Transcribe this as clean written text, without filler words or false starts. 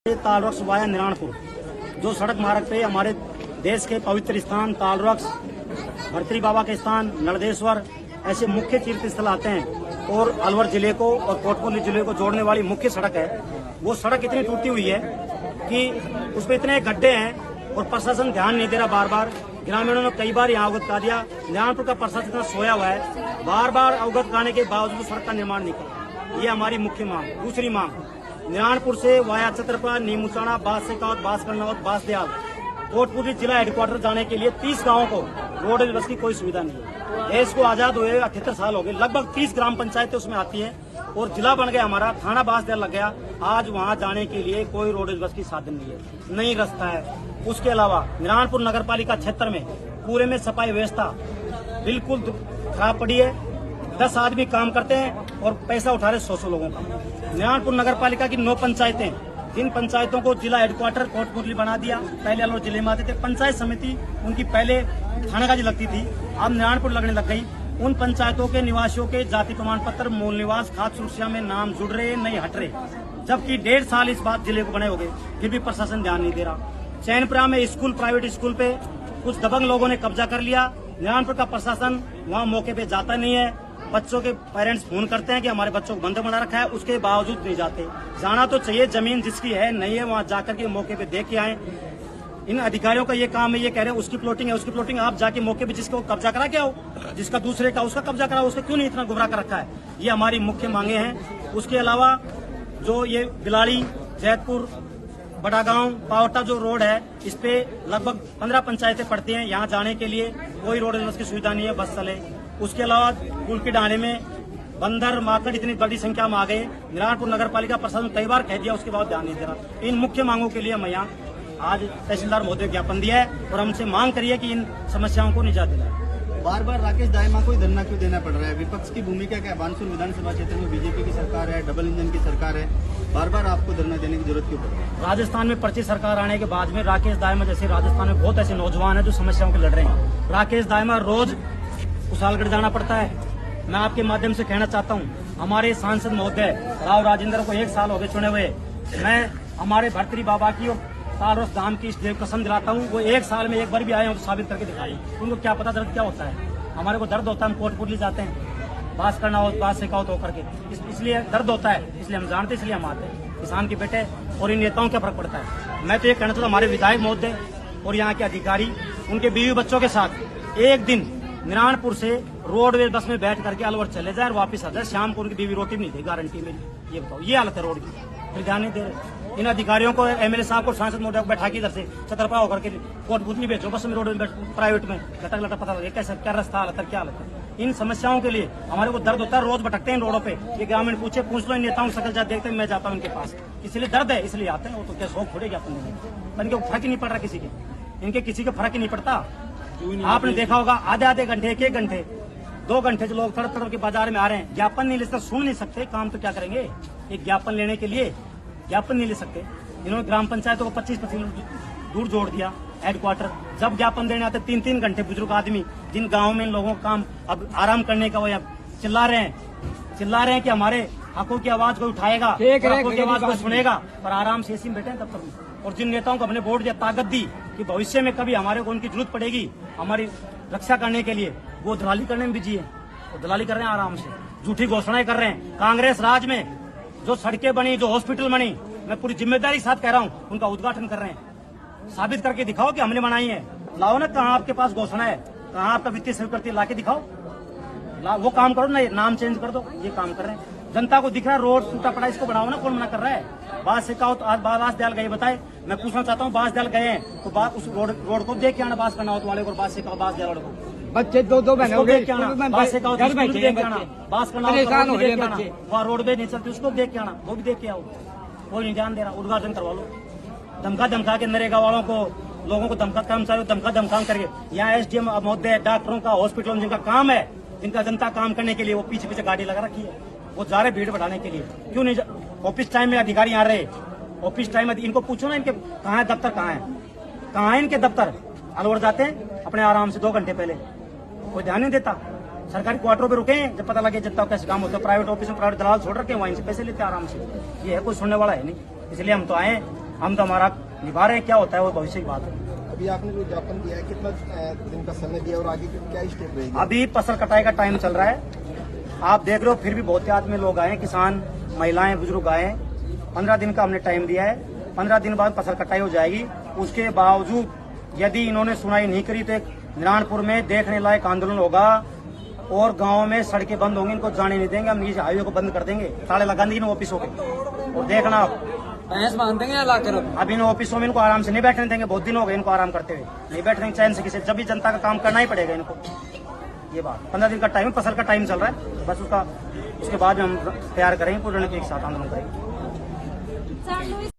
तालरक्स via निरानपुर, जो सड़क मार्ग पे हमारे देश के पवित्र स्थान तालरक्स, भर्तरी बाबा के स्थान, नर्मदेश्वर ऐसे मुख्य तीर्थ स्थल आते हैं और अलवर जिले को और कोटपुतली जिले को जोड़ने वाली मुख्य सड़क है। वो सड़क इतनी टूटी हुई है कि उसमें इतने गड्ढे हैं और प्रशासन ध्यान नहीं दे रहा। बार बार ग्रामीणों ने कई बार यहाँ अवगत करा दिया। निरानपुर का प्रशासन इतना सोया हुआ है, बार बार अवगत कराने के बावजूद सड़क का निर्माण नहीं कर। ये हमारी मुख्य मांग। दूसरी मांग, निरानपुर से वाया छतरपुर, नीमुचाना, बांसकावत, बांसकरनावत, बांसदयाल, कोटपुतली जिला हेडक्वार्टर जाने के लिए 30 गांवों को रोड बस की कोई सुविधा नहीं है। देश को आजाद हुए 78 साल हो गए, लगभग 30 ग्राम पंचायतें उसमें आती है और जिला बन गया हमारा, थाना बांसदयाल लग गया। आज वहां जाने के लिए कोई रोड बस की साधन नहीं है, नहीं रास्ता है। उसके अलावा निरानपुर नगर पालिका क्षेत्र में पूरे में सफाई व्यवस्था बिल्कुल खराब पड़ी है। 10 आदमी काम करते हैं और पैसा उठा रहे 100 लोगों का। निरानपुर नगर पालिका की 9 पंचायतें, जिन पंचायतों को जिला हेडक्वार्टर कोटपुतली बना दिया। पहले अलवर जिले में आते थे, पंचायत समिति उनकी पहले थानागाजी लगती थी, अब निरानपुर लगने लग गई। उन पंचायतों के निवासियों के जाति प्रमाण पत्र, मूल निवास, खाद्य सुरक्षा में नाम जुड़ रहे नहीं हट रहे, जबकि 1.5 साल इस बात जिले को बने हो गए, फिर भी प्रशासन ध्यान नहीं दे रहा। चैनपुरा में स्कूल, प्राइवेट स्कूल पे कुछ दबंग लोगों ने कब्जा कर लिया। निरानपुर का प्रशासन वहाँ मौके पे जाता नहीं है। बच्चों के पेरेंट्स फोन करते हैं कि हमारे बच्चों को बंधक बना रखा है, उसके बावजूद नहीं जाते। जाना तो चाहिए, जमीन जिसकी है नहीं है वहाँ जाकर के मौके पे देख के आए। इन अधिकारियों का ये काम है, ये कह रहे हैं उसकी प्लॉटिंग है, उसकी प्लॉटिंग। आप जाके मौके पे जिसको कब्जा करा के आओ, जिसका दूसरे का उसका कब्जा करा, उसका क्यों नहीं इतना गुमराह कर रखा है। ये हमारी मुख्य मांगे हैं। उसके अलावा जो ये बिलाड़ी, जैतपुर, बड़ा गांव, पावटा जो रोड है, इस पे लगभग 15 पंचायतें पड़ती हैं। यहाँ जाने के लिए कोई रोड बस की सुविधा नहीं है, बस चले। उसके अलावा पुल के डाले में बंदर, माकड़ इतनी बड़ी संख्या में आ गए। निरानपुर नगर पालिका प्रशासन कई बार कह दिया, उसके बाद ध्यान नहीं दे रहा। इन मुख्य मांगों के लिए मैं यहाँ आज तहसीलदार महोदय को ज्ञापन दिया है और हमसे मांग करी है कि इन समस्याओं को निजात दिलाए। बार बार राकेश दाइमा को धरना क्यों देना पड़ रहा है? विपक्ष की भूमिका क्या है? बानसूर विधानसभा क्षेत्र में बीजेपी की सरकार है, डबल इंजन की सरकार है, बार बार आपको धरना देने की जरूरत क्यों पड़ रही है? राजस्थान में पर्ची सरकार आने के बाद में राकेश दाइमा जैसे राजस्थान में बहुत ऐसे नौजवान हैं जो समस्याओं के लड़ रहे हैं। राकेश दाइमा रोज कुशालगढ़ जाना पड़ता है। मैं आपके माध्यम से कहना चाहता हूँ, हमारे सांसद महोदय राव राजेंद्र को 1 साल हो गए चुने हुए। मैं हमारे भर्तरी बाबा की और तालरक्स धाम की इसलिए कसम दिलाता हूँ, वो 1 साल में एक बार भी आए हो तो साबित करके दिखाई। उनको क्या पता दर्द क्या होता है। हमारे को दर्द होता है, हम कोटपुतली जाते हैं, बात करना हो, बात से कहो तो करके, इसलिए दर्द होता है, इसलिए हम जानते, इसलिए हम आते हैं। किसान के बेटे और इन नेताओं क्या फर्क पड़ता है। मैं तो ये कहना चाहता हूँ, हमारे विधायक महोदय और यहाँ के अधिकारी उनके बीवी बच्चों के साथ एक दिन निरानपुर से रोडवेज बस में बैठ करके अलवर चले जाए और वापस आ जाए। शाम को उनकी बीवी रोटी भी नहीं दी, गारंटी मेरी। ये बताओ, ये हालत है रोड की, फिर ध्यान नहीं दे रहे। इन अधिकारियों को, एमएलए साहब को, सांसद महोदय को बैठा के इधर से छतरपुर होकर के कोटपुतली बेचो, बस में रोड में प्राइवेट में लटक लटक पता लगे कैसे क्या रास्ता हालत है, क्या हालत है। इन समस्याओं के लिए हमारे को दर्द होता है। रोज भटकते हैं रोडों पे, ये ग्रामीण पूछ लो इन नेताओं की शकल देखते हैं, मैं जाता हूँ इनके पास, इसलिए दर्द है, इसलिए आते हैं। वो तो क्या शौक छोड़ेगा अपन पर इनके फर्क ही नहीं पड़ रहा किसी के, इनके किसी के फर्क ही नहीं पड़ता। आपने देखा होगा आधे घंटे, 1 घंटे, 2 घंटे जो लोग तड़प तड़प के बाजार में आ रहे हैं, ज्ञापन नहीं ले सकते, सुन नहीं सकते, काम तो क्या करेंगे। एक ज्ञापन लेने के लिए ज्ञापन नहीं ले सकते। इन्होंने ग्राम पंचायतों को 25-25 दूर जोड़ दिया हेडक्वार्टर। जब ज्ञापन देने आते 3-3 घंटे, बुजुर्ग आदमी जिन गाँव में इन लोगों का काम अब आराम करने का, वो चिल्ला रहे हैं कि हमारे हकों की आवाज कोई उठाएगा, हकों की आवाज कोई सुनेगा, पर आराम से ऐसी में बैठे दफ्तर में। और जिन नेताओं को अपने वोट दिया, ताकत दी कि भविष्य में कभी हमारे को उनकी जरूरत पड़ेगी हमारी रक्षा करने के लिए, वो दलाली करने में बिजी है। वो दलाली कर रहे हैं आराम से, झूठी घोषणाएं कर रहे हैं। कांग्रेस राज में जो सड़कें बनी, जो हॉस्पिटल बनी, मैं पूरी जिम्मेदारी के साथ कह रहा हूँ, उनका उद्घाटन कर रहे हैं। साबित करके दिखाओ कि हमने बनाई है। लाओ ना, कहाँ आपके पास घोषणा है, कहाँ आपका वित्तीय स्वीकृति है, लाके दिखाओ। वो काम करो ना, नाम चेंज कर दो, ये काम कर रहे हैं। जनता को दिख रहा है रोड टूटा पड़ा, इसको बनाओ ना, कौन मना कर रहा है। बात से कहो तो आज बांसदयाल गए, बताए। मैं पूछना चाहता हूँ, बांसदयाल गए हैं तो बात उस रोड को देख के आना, बात करना हो तो वाले को बात से कहो, बांसदयाल को बच्चे 2 बहन हो गए, बात से कहो, देख के आना, बात करना हो, वहाँ रोड पे नहीं चलती, उसको देख के आना, वो भी देख के आओ। कोई नहीं ध्यान दे रहा, उद्घाटन करवा लो। धमका के नरेगा वालों को, लोगों को धमका, कर्मचारियों को धमका करके। यहाँ एसडीएम महोदय, डॉक्टरों का, हॉस्पिटलों में जिनका काम है, जिनका जनता काम करने के लिए, वो पीछे गाड़ी लगा रखी है, वो जा रहे भीड़ बढ़ाने के लिए। क्यों नहीं ऑफिस टाइम में अधिकारी आ रहे, ऑफिस टाइम में इनको पूछो ना, इनके कहाँ है दफ्तर, कहाँ है इनके दफ्तर। अलवर जाते हैं अपने आराम से 2 घंटे पहले, कोई ध्यान नहीं देता। सरकारी क्वार्टरों पे रुके हैं, जब पता लगे जनता कैसे काम होता है। प्राइवेट ऑफिस में प्राइवेट दलाल छोड़ रखे हैं, वहीं से पैसे लेते हैं आराम से। ये है कोई सुनने वाला है नहीं, इसलिए हम तो आए। हम तो हमारा निभा रहे हैं, क्या होता है वो भविष्य की बात है। अभी आपने जो ज्ञापन दिया है कितना दिन का समय दिया और आगे क्या स्टेप रहेगी? अभी फसल कटाई का टाइम चल रहा है, आप देख रहे हो, फिर भी बहुत से आदमी लोग आए, किसान, महिलाएं, बुजुर्ग आए। 15 दिन का हमने टाइम दिया है, 15 दिन बाद फसल कटाई हो जाएगी। उसके बावजूद यदि इन्होंने सुनाई नहीं करी तो एक नारायणपुर में देखने लायक आंदोलन होगा और गाँव में सड़कें बंद होंगी, इनको जाने नहीं देंगे, हम इस हाईवे को बंद कर देंगे, ताले लगा देंगे ऑफिसों के। और देखना आप भैंस बांध देंगे लाकर। अब इन ऑफिसों में इनको आराम से नहीं बैठने देंगे, बहुत दिन हो गए इनको आराम करते हुए, नहीं बैठने देंगे चैन से किसी, जब भी जनता का काम करना ही पड़ेगा इनको। ये बात 15 दिन का टाइम, फसल का टाइम चल रहा है, बस उसके बाद में हम तैयार करेंगे, पूर्ण के साथ आंदोलन करेंगे।